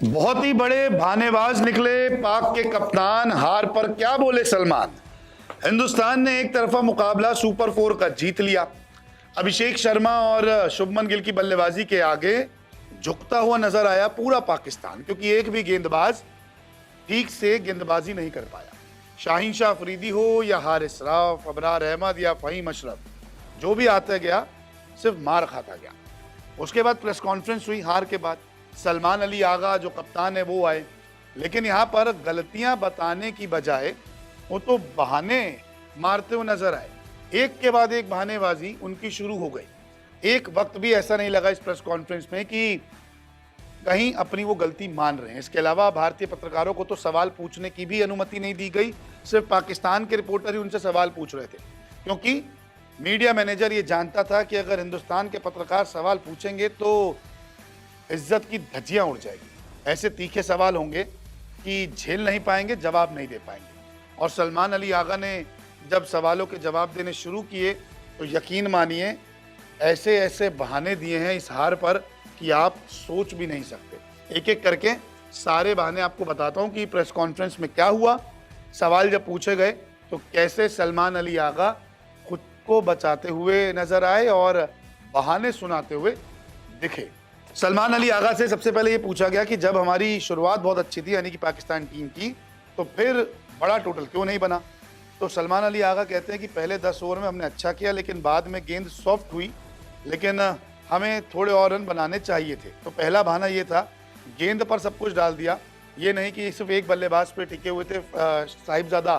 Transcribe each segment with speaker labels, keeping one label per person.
Speaker 1: बहुत ही बड़े बहानेबाज निकले पाक के कप्तान, हार पर क्या बोले सलमान। हिंदुस्तान ने एक तरफा मुकाबला सुपर 4 का जीत लिया। अभिषेक शर्मा और शुभमन गिल की बल्लेबाजी के आगे झुकता हुआ नजर आया पूरा पाकिस्तान, क्योंकि एक भी गेंदबाज ठीक से गेंदबाजी नहीं कर पाया। शाहीन शाह अफरीदी हो या हारिस राव, अबरार अहमद या फहीम अशरफ, जो भी आता गया सिर्फ मार खाता गया। उसके बाद प्रेस कॉन्फ्रेंस हुई हार के बाद। सलमान अली आगा जो कप्तान है वो आए, लेकिन यहाँ पर गलतियां बताने की बजाय वो तो बहाने मारते हुए नजर आए। एक के बाद एक बहानेबाजी उनकी शुरू हो गई। एक वक्त भी ऐसा नहीं लगा इस प्रेस कॉन्फ्रेंस में कि कहीं अपनी वो गलती मान रहे हैं। इसके अलावा भारतीय पत्रकारों को तो सवाल पूछने की भी अनुमति नहीं दी गई। सिर्फ पाकिस्तान के रिपोर्टर ही उनसे सवाल पूछ रहे थे, क्योंकि मीडिया मैनेजर ये जानता था कि अगर हिंदुस्तान के पत्रकार सवाल पूछेंगे तो इज्जत की धज्जियां उड़ जाएगी। ऐसे तीखे सवाल होंगे कि झेल नहीं पाएंगे, जवाब नहीं दे पाएंगे। और सलमान अली आगा ने जब सवालों के जवाब देने शुरू किए तो यकीन मानिए ऐसे ऐसे बहाने दिए हैं इस हार पर कि आप सोच भी नहीं सकते। एक एक करके सारे बहाने आपको बताता हूं कि प्रेस कॉन्फ्रेंस में क्या हुआ, सवाल जब पूछे गए तो कैसे सलमान अली आगा खुद को बचाते हुए नजर आए और बहाने सुनाते हुए दिखे। सलमान अली आगा से सबसे पहले ये पूछा गया कि जब हमारी शुरुआत बहुत अच्छी थी, यानी कि पाकिस्तान टीम की, तो फिर बड़ा टोटल क्यों नहीं बना। तो सलमान अली आगा कहते हैं कि पहले 10 ओवर में हमने अच्छा किया, लेकिन बाद में गेंद सॉफ्ट हुई, लेकिन हमें थोड़े और रन बनाने चाहिए थे। तो पहला बहाना ये था, गेंद पर सब कुछ डाल दिया। ये नहीं कि सिर्फ एक बल्लेबाज पे टिके हुए थे साहिबजादा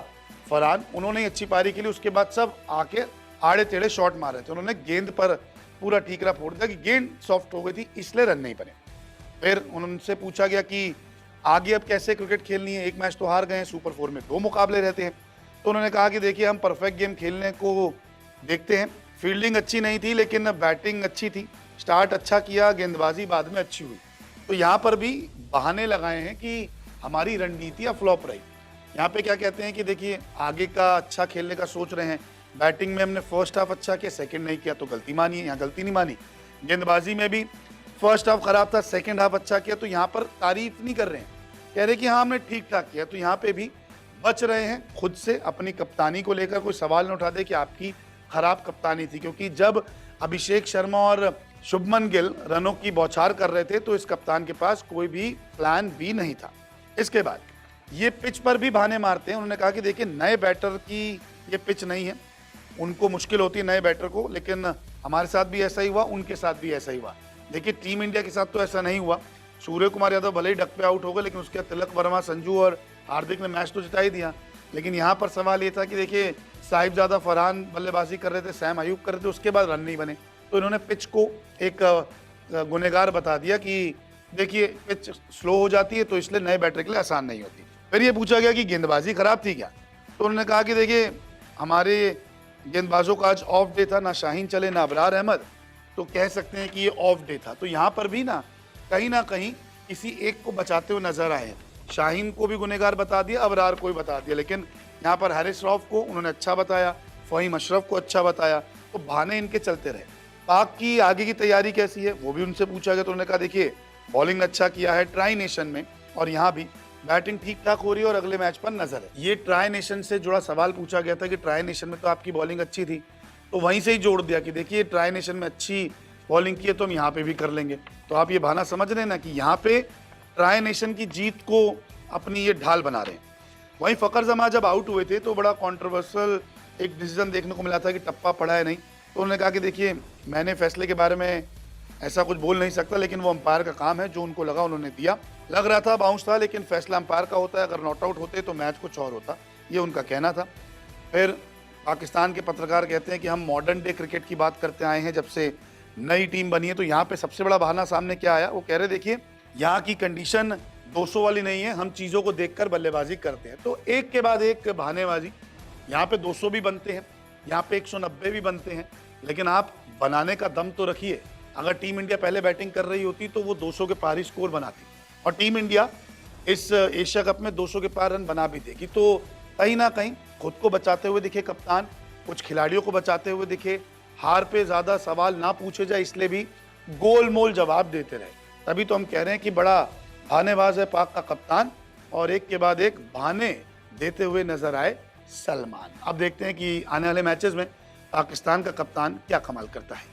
Speaker 1: फरहान, उन्होंने ही अच्छी पारी के लिए, उसके बाद सब आके आड़े टेढ़े शॉट मारे थे। उन्होंने गेंद पर पूरा ठीकरा फोड़ दिया कि गेंद सॉफ्ट हो गई थी, इसलिए रन नहीं बने। फिर उनसे पूछा गया कि आगे अब कैसे क्रिकेट खेलनी है, एक मैच तो हार गए हैं, सुपर 4 में 2 मुकाबले रहते हैं। तो उन्होंने कहा कि देखिए हम परफेक्ट गेम खेलने को देखते हैं। फील्डिंग अच्छी नहीं थी लेकिन बैटिंग अच्छी थी, स्टार्ट अच्छा किया, गेंदबाजी बाद में अच्छी हुई। तो यहाँ पर भी बहाने लगाए हैं कि हमारी रणनीतियाँ फ्लॉप रही। यहाँ पे क्या कहते हैं कि देखिए आगे का अच्छा खेलने का सोच रहे हैं, बैटिंग में हमने फर्स्ट हाफ अच्छा किया, सेकंड नहीं किया तो गलती मानी है, यहाँ गलती नहीं मानी। गेंदबाजी में भी फर्स्ट हाफ खराब था, सेकंड हाफ अच्छा किया, तो यहाँ पर तारीफ नहीं कर रहे हैं, कह रहे कि हाँ हमने ठीक ठाक किया। तो यहाँ पे भी बच रहे हैं खुद से, अपनी कप्तानी को लेकर कोई सवाल न उठा दे कि आपकी खराब कप्तानी थी, क्योंकि जब अभिषेक शर्मा और शुभमन गिल रनों की बौछार कर रहे थे तो इस कप्तान के पास कोई भी प्लान बी नहीं था। इसके बाद ये पिच पर भी बहाने मारते हैं। उन्होंने कहा कि देखिए नए बैटर की ये पिच नहीं है, उनको मुश्किल होती है नए बैटर को, लेकिन हमारे साथ भी ऐसा ही हुआ, उनके साथ भी ऐसा ही हुआ। देखिए टीम इंडिया के साथ तो ऐसा नहीं हुआ। सूर्य कुमार यादव भले ही डक पे आउट हो गए, लेकिन उसके बाद तिलक वर्मा, संजू और हार्दिक ने मैच तो जिता ही दिया। लेकिन यहाँ पर सवाल ये था कि देखिए साहिबजादा फरहान बल्लेबाजी कर रहे थे, सैम अयूब कर रहे थे, उसके बाद रन नहीं बने। तो इन्होंने पिच को एक गुनहगार बता दिया कि देखिए पिच स्लो हो जाती है तो इसलिए नए बैटर के लिए आसान नहीं होती। फिर ये पूछा गया कि गेंदबाजी खराब थी क्या, तो उन्होंने कहा कि देखिए हमारे गेंदबाजों का आज ऑफ डे था, ना शाहीन चले ना अबरार अहमद, तो कह सकते हैं कि ये ऑफ डे था। तो यहाँ पर भी ना कहीं किसी एक को बचाते हुए नजर आए हैं। शाहीन को भी गुनहगार बता दिया, अबरार को भी बता दिया, लेकिन यहाँ पर हारिस रऊफ को उन्होंने अच्छा बताया, फहीम अशरफ को अच्छा बताया। तो बहाने इनके चलते रहे। पाक की आगे की तैयारी कैसी है वो भी उनसे पूछा गया, तो उन्होंने कहा देखिए बॉलिंग अच्छा किया है ट्राई नेशन में, और यहाँ भी बैटिंग ठीक ठाक हो रही है और अगले मैच पर नजर है। ये ट्राई नेशन से जुड़ा सवाल पूछा गया था कि ट्राई नेशन में तो आपकी बॉलिंग अच्छी थी, तो वहीं से ही जोड़ दिया कि देखिए ट्राई नेशन में अच्छी बॉलिंग की है तो हम यहाँ पे भी कर लेंगे। तो आप ये बहाना समझ रहे हैं ना कि यहाँ पे ट्राई नेशन की जीत को अपनी ये ढाल बना रहे हैं। वहीं फ़खर जमान जब आउट हुए थे तो बड़ा कॉन्ट्रोवर्शियल एक डिसीजन देखने को मिला था कि टप्पा पड़ा है नहीं। तो उन्होंने कहा कि देखिए मैंने फैसले के बारे में ऐसा कुछ बोल नहीं सकता, लेकिन वो अंपायर का काम है, जो उनको लगा उन्होंने दिया। लग रहा था बाउंस था, लेकिन फैसला अंपायर का होता है, अगर नॉट आउट होते तो मैच कुछ और होता, ये उनका कहना था। फिर पाकिस्तान के पत्रकार कहते हैं कि हम मॉडर्न डे क्रिकेट की बात करते आए हैं जब से नई टीम बनी है। तो यहाँ पे सबसे बड़ा बहाना सामने क्या आया, वो कह रहे देखिए यहाँ की कंडीशन 200 वाली नहीं है, हम चीज़ों को देखकर बल्लेबाजी करते हैं। तो एक के बाद एक बहानेबाजी, यहाँ पे 200 भी बनते हैं, यहाँ पे 190 भी बनते हैं, लेकिन आप बनाने का दम तो रखिए। अगर टीम इंडिया पहले बैटिंग कर रही होती तो वो 200 के पार ही स्कोर बनाती, और टीम इंडिया इस एशिया कप में 200 के पार रन बना भी देगी। तो कहीं ना कहीं खुद को बचाते हुए दिखे कप्तान, कुछ खिलाड़ियों को बचाते हुए दिखे, हार पे ज़्यादा सवाल ना पूछे जाए इसलिए भी गोल मोल जवाब देते रहे। तभी तो हम कह रहे हैं कि बड़ा बहानेबाज है पाक का कप्तान और एक के बाद एक बहाने देते हुए नजर आए सलमान। अब देखते हैं कि आने वाले मैचेस में पाकिस्तान का कप्तान क्या कमाल करता है।